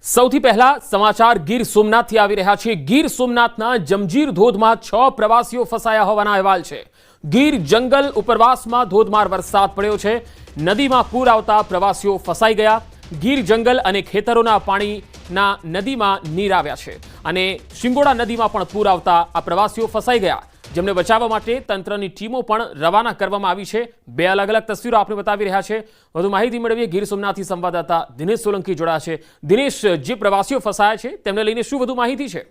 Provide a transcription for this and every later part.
સૌથી પહેલા સમાચાર ગીર સોમનાથથી આવી રહ્યા છે। ગીર સોમનાથના જંજીર ધોધમાં 6 પ્રવાસીઓ ફસાયા હોવાના અહેવાલ છે। ગીર જંગલ ઉપરવાસમાં ધોધમાર વરસાદ પડ્યો છે। નદીમાં પૂર આવતા પ્રવાસીઓ ફસાઈ ગયા। ગીર જંગલ અને ખેતરોના પાણીના નદીમાં નીર આવ્યા છે અને શિંગોડા નદીમાં પણ પૂર આવતા આ પ્રવાસીઓ ફસાઈ ગયા, જેમને બચાવવા માટે તંત્રની ટીમો પણ રવાના કરવામાં આવી છે। બે અલગ અલગ તસવીરો આપણે બતાવી રહ્યા છે। વધુ માહિતી મેળવીએ ગીર સોમનાથથી સંવાદદાતા દિનેશ સોલંકી જોડાયા છે। દિનેશ, જે પ્રવાસીઓ ફસાયા છે તેમને લઈને શું વધુ માહિતી છે?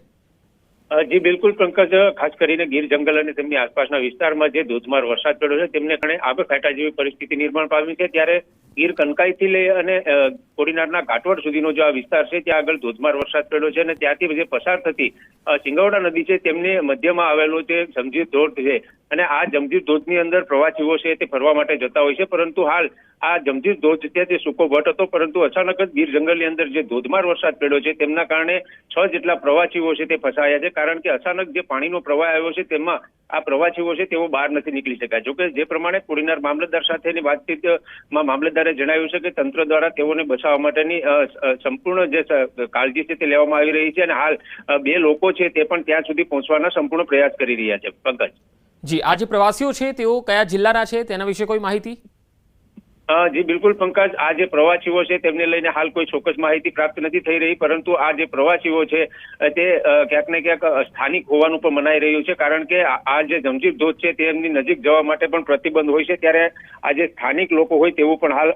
જી બિલકુલ પંકજ, ખાસ કરીને ગીર જંગલ અને તેમની આસપાસના વિસ્તારમાં જે ધોધમાર વરસાદ પડ્યો છે તેમને કારણે આબેફાટા જેવી પરિસ્થિતિ નિર્માણ પામી છે। ત્યારે ગીર કનકાઈથી લઈ અને કોડીનારના ઘાટવડ સુધીનો જે આ વિસ્તાર છે ત્યાં આગળ ધોધમાર વરસાદ પડ્યો છે અને ત્યાંથી જે પસાર થતી સિંગવડા નદી છે તેમને મધ્યમાં આવેલો જે જંજીર ધોધ છે અને આ જંજીર ધોધની અંદર પ્રવાસીઓ છે તે ફરવા માટે જતા હોય છે, પરંતુ હાલ આ જંજીર ધોધ છે તે સૂકો વટ હતો, પરંતુ અચાનક જ ગીર જંગલની અંદર જે ધોધમાર વરસાદ પડ્યો છે તેમના કારણે 6 જેટલા પ્રવાસીઓ છે તે ફસાયા છે। કારણ કે અચાનક જે પાણીનો પ્રવાહ આવ્યો છે તેમાં આ પ્રવાસીઓ છે તેઓ બહાર નથી નીકળી શક્યા। જોકે જે પ્રમાણે કોડીનાર મામલતદાર સાથેની વાતચીતમાં મામલતદારે જણાવ્યું છે કે તંત્ર દ્વારા તેઓને બચાવવા માટેની સંપૂર્ણ જે કાળજી છે તે લેવામાં આવી રહી છે અને હાલ 2 લોકો છે તે પણ ત્યાં સુધી પહોંચવાના સંપૂર્ણ પ્રયાસ કરી રહ્યા છે। પંકજ જી, આ જે પ્રવાસીઓ છે તેઓ કયા જિલ્લાના છે તેના વિશે કોઈ માહિતી? જી બિલકુલ પંકજ, આ જે પ્રવાસીઓ છે તેમને લઈને હાલ કોઈ ચોક્કસ માહિતી પ્રાપ્ત નથી થઈ રહી, પરંતુ આ જે પ્રવાસીઓ છે તે ક્યાંક ને ક્યાંક સ્થાનિક હોવાનું પણ મનાઈ રહ્યું છે। કારણ કે આ જે જંજીર ધોધ છે તેમની નજીક જવા માટે પણ પ્રતિબંધ હોય છે। ત્યારે આ જે સ્થાનિક લોકો હોય તેવું પણ હાલ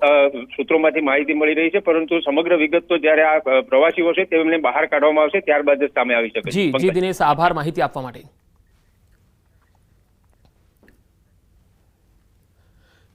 સૂત્રોમાંથી માહિતી મળી રહી છે, પરંતુ સમગ્ર વિગત તો જ્યારે આ પ્રવાસીઓ છે તેમને બહાર કાઢવામાં આવશે ત્યારબાદ જ સામે આવી શકે છે। જી દિનેશ, આભાર માહિતી આપવા માટે।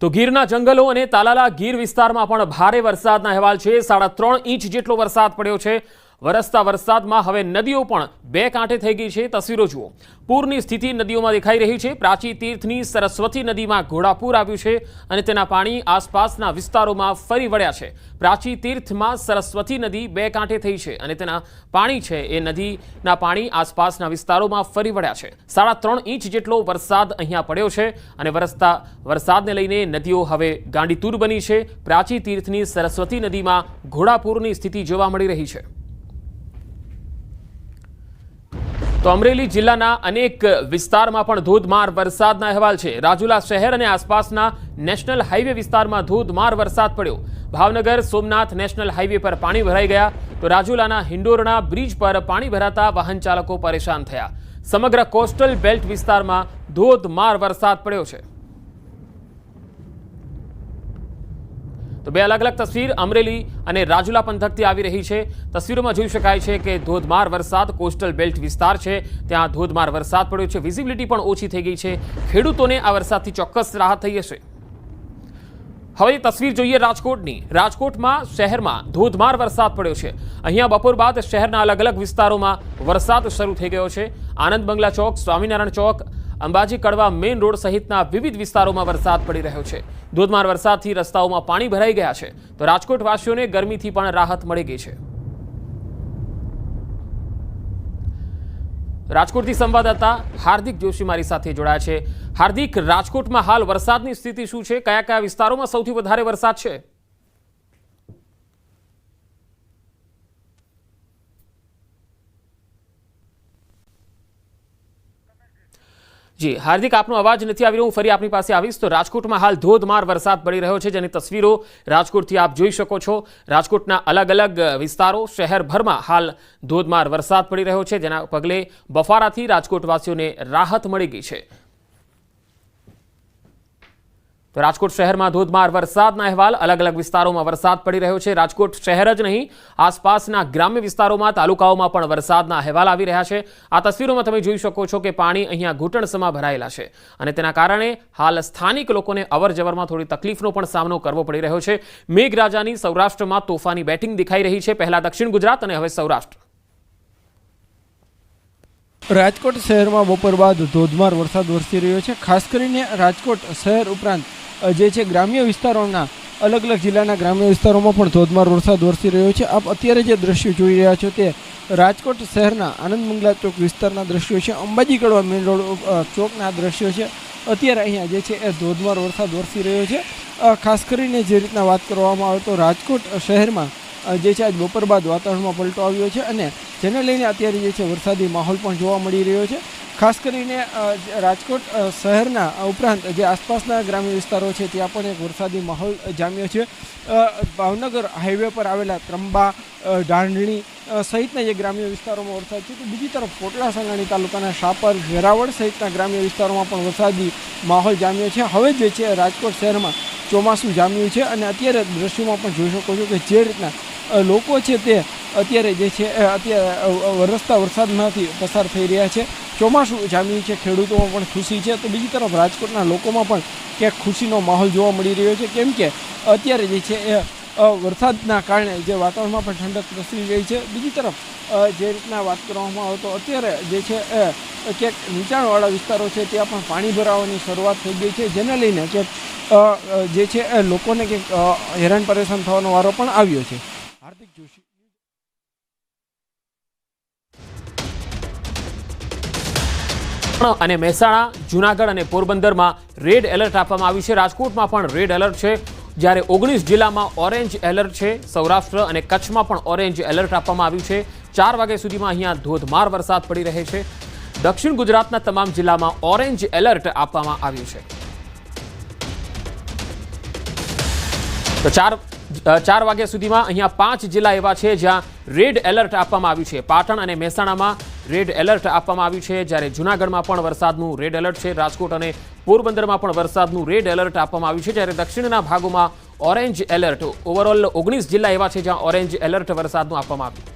તો ગીરના જંગલો અને તાલાલા ગીર વિસ્તારમાં પણ ભારે વરસાદના અહેવાલ છે। 3.5 ઇંચ જેટલો વરસાદ પડ્યો છે। વરસતા વરસાદમાં હવે નદીઓ પણ 2 કાંઠે થઈ ગઈ છે। તસવીરો જુઓ, પૂરની સ્થિતિ નદીઓમાં દેખાઈ રહી છે। પ્રાચી તીર્થની સરસ્વતી નદીમાં ઘોડાપૂર આવ્યું છે અને તેના પાણી આસપાસના વિસ્તારોમાં ફરી વળ્યા છે। પ્રાચી તીર્થમાં સરસ્વતી નદી 2 કાંઠે થઈ છે અને તેના પાણી છે એ નદીના પાણી આસપાસના વિસ્તારોમાં ફરી વળ્યા છે। 3.5 ઇંચ જેટલો વરસાદ અહીંયા પડ્યો છે અને વરસતા વરસાદને લઈને નદીઓ હવે ગાંડીતુર બની છે। પ્રાચી તીર્થની સરસ્વતી નદીમાં ઘોડાપૂરની સ્થિતિ જોવા મળી રહી છે। તો અમરેલી જિલ્લાના અનેક વિસ્તારમાં પણ ધોધમાર વરસાદના અહેવાલ છે। રાજુલા શહેર અને આસપાસના નેશનલ હાઈવે વિસ્તારમાં ધોધમાર વરસાદ પડ્યો। ભાવનગર સોમનાથ નેશનલ હાઈવે પર પાણી ભરાઈ ગયા, તો રાજુલાના હિંડોરણા બ્રિજ પર પાણી ભરાતા વાહન ચાલકો પરેશાન થયા। સમગ્ર કોસ્ટલ બેલ્ટ વિસ્તારમાં ધોધમાર વરસાદ પડ્યો છે। તો બે અલગ અલગ તસવીર અમરેલી અને રાજુલા પંથકથી આવી રહી છે। તસવીરોમાં જોઈ શકાય છે કે ધોધમાર વરસાદ, કોસ્ટલ બેલ્ટ વિસ્તાર છે ત્યાં ધોધમાર વરસાદ પડ્યો છે। વિઝિબિલિટી પણ ઓછી થઈ ગઈ છે। ખેડૂતોને આ વરસાદથી ચોક્કસ રાહત થઈ હશે। હવે તસવીર જોઈએ રાજકોટની। રાજકોટમાં શહેરમાં ધોધમાર વરસાદ પડ્યો છે। અહીંયા બપોર બાદ શહેરના અલગ અલગ વિસ્તારોમાં વરસાદ શરૂ થઈ ગયો છે। આનંદ બંગલા ચોક, સ્વામિનારાયણ ચોક, અંબાજી કડવા મેઇન રોડ સહિતના વિવિધ વિસ્તારોમાં વરસાદ પડી રહ્યો છે। ધોધમાર વરસાદથી રસ્તાઓમાં પાણી ભરાઈ ગયા છે, તો રાજકોટવાસીઓને ગરમીથી પણ રાહત મળી ગઈ છે। રાજકોટથી સંવાદદાતા હાર્દિક જોશી મારી સાથે જોડાયા છે। હાર્દિક, રાજકોટમાં હાલ વરસાદની સ્થિતિ શું છે? કયા કયા વિસ્તારોમાં સૌથી વધારે વરસાદ છે? જી હાર્દિક, આપનો અવાજ નથી આવી રહ્યો, હું ફરી આપની પાસે આવીશ। તો રાજકોટમાં હાલ ધોધમાર વરસાદ પડી રહ્યો છે, જેની તસવીરો રાજકોટથી આપ જોઈ શકો છો। રાજકોટના અલગ અલગ વિસ્તારો શહેરભરમાં હાલ ધોધમાર વરસાદ પડી રહ્યો છે, જેના પગલે બફારાથી રાજકોટવાસીઓને રાહત મળી ગઈ છે। તો રાજકોટ શહેરમાં ધોધમાર વરસાદના અહેવાલ, અલગ અલગ વિસ્તારોમાં વરસાદ પડી રહ્યો છે। રાજકોટ શહેર જ નહીં, આસપાસના ગ્રામ્ય વિસ્તારોમાં, તાલુકાઓમાં પણ વરસાદના અહેવાલ આવી રહ્યા છે। આ તસવીરોમાં તમે જોઈ શકો છો કે પાણી અહીંયા ઘૂંટણસમાં ભરાયેલા છે અને તેના કારણે હાલ સ્થાનિક લોકોને અવરજવરમાં થોડી તકલીફનો પણ સામનો કરવો પડી રહ્યો છે। મેઘરાજાની સૌરાષ્ટ્રમાં તોફાની બેટિંગ દેખાઈ રહી છે। પહેલા દક્ષિણ ગુજરાત અને હવે સૌરાષ્ટ્ર। રાજકોટ શહેરમાં બપોર બાદ ધોધમાર વરસાદ વરસી રહ્યો છે। ખાસ કરીને રાજકોટ શહેર ઉપરાંત જે છે ગ્રામ્ય વિસ્તારોના અલગ અલગ જિલ્લાના ગ્રામ્ય વિસ્તારોમાં પણ ધોધમાર વરસાદ વરસી રહ્યો છે। આપ અત્યારે જે દ્રશ્યો જોઈ રહ્યા છો તે રાજકોટ શહેરના આનંદ મંગલા ચોક વિસ્તારના દ્રશ્યો છે। અંબાજી કડવા મેઇન રોડ ચોકના દ્રશ્યો છે। અત્યારે અહીંયા જે છે એ ધોધમાર વરસાદ વરસી રહ્યો છે। ખાસ કરીને જે રીતના વાત કરવામાં આવે તો રાજકોટ શહેરમાં જે છે આજ બપોર બાદ વાતાવરણમાં પલટો આવ્યો છે અને જેને લઈને અત્યારે જે છે વરસાદી માહોલ પણ જોવા મળી રહ્યો છે. ખાસ કરીને રાજકોટ શહેરના ઉપરાંત જે આસપાસના ગ્રામ્ય વિસ્તારો છે ત્યાં પણ એક વરસાદી માહોલ જામ્યો છે. ભાવનગર હાઈવે પર આવેલા ત્રંબા, ઢાંડણી સહિતના જે ગ્રામ્ય વિસ્તારોમાં વરસાદ છે તો બીજી તરફ કોટડા સંગાણી તાલુકાના શાપર, વેરાવળ સહિતના ગ્રામ્ય વિસ્તારોમાં પણ વરસાદી માહોલ જામ્યો છે. હવે જે છે રાજકોટ શહેરમાં ચોમાસું જામ્યું છે અને અત્યારે દ્રશ્યોમાં પણ જોઈ શકો છો કે જે રીતના લોકો છે તે અત્યારે જે છે અત્યારે વરસતા વરસાદમાંથી પસાર થઈ રહ્યા છે. ચોમાસું જામ્યું છે, ખેડૂતોમાં પણ ખુશી છે તો બીજી તરફ રાજકોટના લોકોમાં પણ ક્યાંક ખુશીનો માહોલ જોવા મળી રહ્યો છે, કેમ કે અત્યારે જે છે એ વરસાદના કારણે જે વાતાવરણમાં પણ ઠંડક પ્રસરી રહી છે. બીજી તરફ જે રીતના વાત કરવામાં આવે તો અત્યારે જે છે એ ક્યાંક નીચાણવાળા વિસ્તારો છે ત્યાં પણ પાણી ભરાવાની શરૂઆત થઈ ગઈ છે, જેને લઈને ક્યાંક જે છે એ લોકોને ક્યાંક હેરાન પરેશાન થવાનો વારો પણ આવ્યો છે. હાર્દિક જોશી. અને મહેસાણા, જૂનાગઢ અને પોરબંદરમાં રેડ એલર્ટ આપવામાં આવ્યું છે. રાજકોટમાં પણ રેડ એલર્ટ છે, જ્યારે 19 જિલ્લામાં ઓરેન્જ એલર્ટ છે. સૌરાષ્ટ્ર અને કચ્છમાં પણ ઓરેન્જ એલર્ટ આપવામાં આવ્યું છે. 4 વાગ્યા સુધીમાં અહીંયા ધોધમાર વરસાદ પડી રહે છે. દક્ષિણ ગુજરાતના તમામ જિલ્લામાં ઓરેન્જ એલર્ટ આપવામાં આવ્યું છે. તો 4 વાગ્યા સુધીમાં અહીંયા 5 જિલ્લા એવા છે જ્યાં રેડ એલર્ટ આપવામાં આવ્યું છે. પાટણ અને મહેસાણામાં રેડ એલર્ટ આપવામાં આવ્યું છે, જ્યારે જૂનાગઢમાં પણ વરસાદનું રેડ એલર્ટ છે. રાજકોટ અને પોરબંદરમાં પણ વરસાદનું રેડ એલર્ટ આપવામાં આવ્યું છે, જ્યારે દક્ષિણના ભાગોમાં ઓરેન્જ એલર્ટ. ઓવરઓલ 19 જિલ્લા એવા છે જ્યાં ઓરેન્જ એલર્ટ વરસાદનું આપવામાં આવ્યું.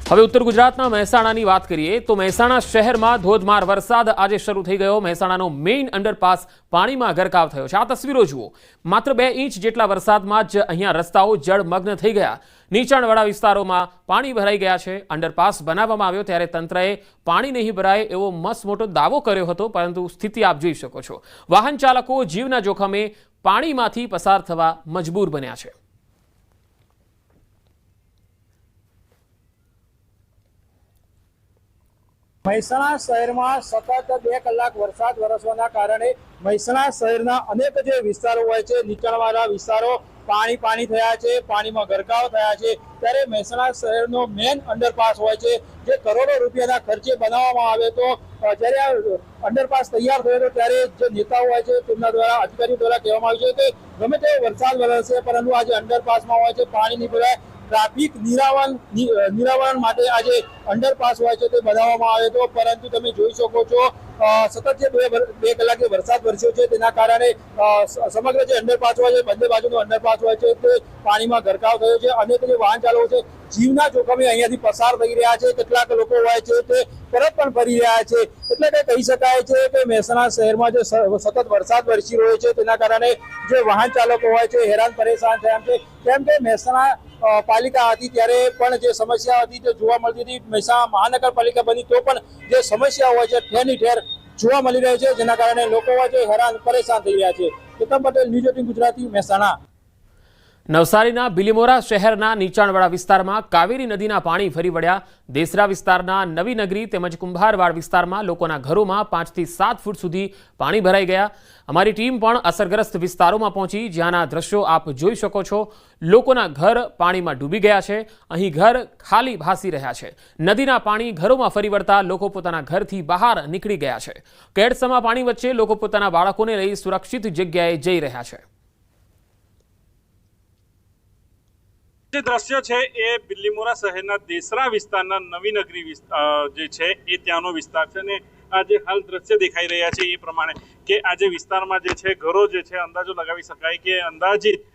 હવે ઉત્તર ગુજરાતના મહેસાણાની વાત કરીએ તો મહેસાણા શહેરમાં ધોધમાર વરસાદ આજે શરૂ થઈ ગયો. મહેસાણાનો મેઇન અંડરપાસ પાણીમાં ગરકાવ થયો છે. આ તસવીરો જુઓ. માત્ર 2 ઇંચ જેટલા વરસાદમાં જ અહીંયા રસ્તાઓ જળમગ્ન થઈ ગયા. નીચાણવાળા વિસ્તારોમાં પાણી ભરાઈ ગયા છે. અંડરપાસ બનાવવામાં આવ્યો ત્યારે તંત્રએ પાણી નહીં ભરાય એવો મસ્ત મોટો દાવો કર્યો હતો, પરંતુ સ્થિતિ આપ જોઈ શકો છો. વાહન ચાલકો જીવના જોખમે પાણીમાંથી પસાર થવા મજબૂર બન્યા છે. મહેસાણા શહેરમાં સતત 2 કલાક વરસાદ વરસવાના કારણે મહેસાણા શહેરના અનેક જે વિસ્તારો હોય છે, નીચાણવાળા વિસ્તારો પાણી થયા છે, પાણીમાં ગરકાવ થયા છે. ત્યારે મહેસાણા શહેરનો મેન અંડરપાસ હોય છે, જે કરોડો રૂપિયાના ખર્ચે બનાવવામાં આવે તો જ્યારે આ અંડરપાસ તૈયાર થયો હતો ત્યારે જે નેતાઓ હોય છે તેમના દ્વારા, અધિકારીઓ દ્વારા કહેવામાં આવ્યું છે કે ગમે તે વરસાદ વરસે પરંતુ આજે અંડરપાસમાં હોય છે પાણી નહીં ભરાય. ટ્રાફિક નિરાવરણ માટે આજે અંડરપાસ હોય છે તે બનાવવામાં આવે તો, પરંતુ તમે જોઈ શકો છો સતત જે 2 કલાકે વરસાદ વરસ્યો છે તેના કારણે સમગ્ર જે અંડરપાસ હોય છે, બંને બાજુનો અંડરપાસ હોય છે તે પાણીમાં ગરકાવ થયો છે. અનેક જે વાહન ચાલકો છે જીવના જોખમે અહીંયાથી પસાર થઈ રહ્યા છે. કેટલાક લોકો હોય છે તે પરત પણ ફરી રહ્યા છે. એટલે કે કહી શકાય છે કે મહેસાણા શહેરમાં જે સતત વરસાદ વરસી રહ્યો છે તેના કારણે જે વાહન ચાલકો હોય છે હેરાન પરેશાન થયા છે. કેમ કે મહેસાણા પાલિકા હતી ત્યારે પણ જે સમસ્યા હતી તે જોવા મળતી હતી. મહેસાણા મહાનગરપાલિકા બની તો પણ જે સમસ્યા હોય છે ઠેરની ઠેર જોવા મળી રહી છે, જેના કારણે લોકો હોય છે હેરાન પરેશાન થઈ રહ્યા છે. કેતન પટેલ, ન્યૂઝ 18 ગુજરાતી, મહેસાણા. નવસારીના બિલીમોરા શહેરના નીચાણવાળા વિસ્તારમાં કાવેરી નદીના પાણી ફરી વળ્યા. દેસરા વિસ્તારના નવી નગરી તેમજ કુંભારવાડ વિસ્તારમાં લોકોના ઘરોમાં 5 થી 7 ફૂટ સુધી પાણી ભરાઈ ગયા. અમારી ટીમ પણ અસરગ્રસ્ત વિસ્તારોમાં પહોંચી, જ્યાંના દ્રશ્યો આપ જોઈ શકો છો. લોકોના ઘર પાણીમાં ડૂબી ગયા છે. અહીં ઘર ખાલી ભાસી રહ્યા છે. નદીના પાણી ઘરોમાં ફરી વળતા લોકો પોતાના ઘરથી બહાર નીકળી ગયા છે. કેડસમાં પાણી વચ્ચે લોકો પોતાના બાળકોને લઈ સુરક્ષિત જગ્યાએ જઈ રહ્યા છે. જે દ્રશ્ય છે એ બિલીમોરા શહેરના દેસરા વિસ્તારના નવી નગરી જે છે એ ત્યાંનો વિસ્તાર છે અને આ જે હાલ દ્રશ્ય દેખાઈ રહ્યા છે એ પ્રમાણે કે આ જે વિસ્તારમાં જે છે ઘરો જે છે અંદાજો લગાવી શકાય કે અંદાજિત